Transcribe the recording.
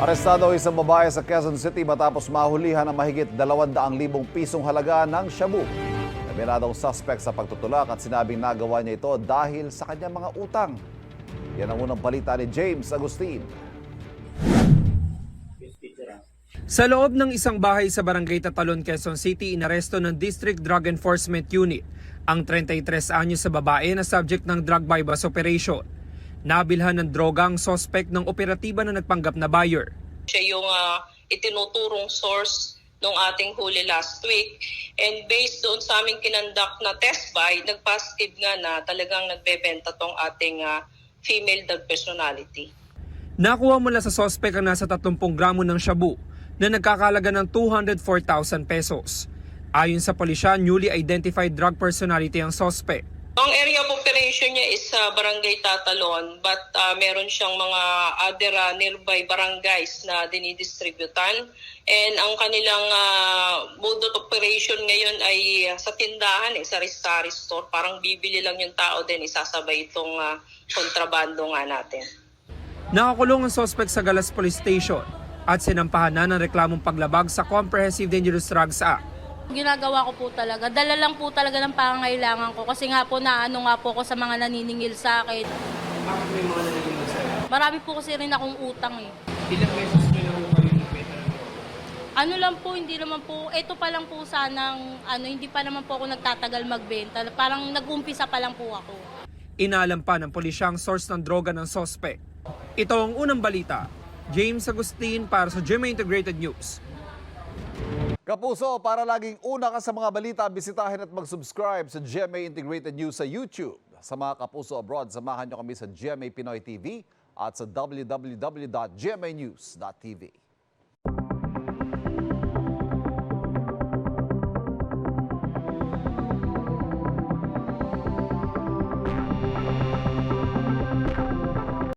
Arestado ang isang babae sa Quezon City matapos mahulihan ng mahigit 200,000 pisong halaga ng shabu. Nabinadong suspect sa pagtutulak at sinabing nagawa niya ito dahil sa kanyang mga utang. Yan ang unang balita ni James Agustin. Sa loob ng isang bahay sa Barangay Tatalon, Quezon City, inaresto ng District Drug Enforcement Unit ang 33 anyos sa babae na subject ng drug bypass operation. Nabilhan ng droga ang suspect ng operatiba na nagpanggap na buyer. Siya yung itinuturong source nung ating huli last week. And based doon sa aming kinandak na test buy, nag-positive nga na talagang nagbebenta tong ating female drug personality. Nakuha mula sa suspect ang nasa 30 gramo ng shabu na nagkakalaga ng 204,000 pesos. Ayon sa pulisya, newly identified drug personality ang suspect. Ang area of operation niya is sa Barangay Tatalon, but meron siyang mga other nearby barangays na dinidistributan. And ang kanilang mode of operation ngayon ay sa tindahan, sa sari-sari store. Parang bibili lang yung tao din, isasabay itong kontrabando nga natin. Nakakulong ang suspect sa Galas Police Station at sinampahan na ng reklamong paglabag sa Comprehensive Dangerous Drugs Act. Ginagawa ko po talaga, dala lang po talaga ng pangangailangan ko kasi nga po naano nga po ako sa mga naniningil sa akin. Bakit may mga naniningil sa'yo? Marami po kasi rin akong utang eh. Ilang beses nyo na po kayo ipeta? Ano lang po, hindi naman po, ito pa lang po sanang, hindi pa naman po ako nagtatagal magbenta. Parang nag-umpisa pa lang po ako. Inalam pa ng pulisya ang source ng droga ng suspect. Ito ang unang balita. James Agustin para sa GMA Integrated News. Kapuso, para laging una ka sa mga balita, bisitahin at mag-subscribe sa GMA Integrated News sa YouTube. Sa mga kapuso abroad, samahan nyo kami sa GMA Pinoy TV at sa www.gmanews.tv.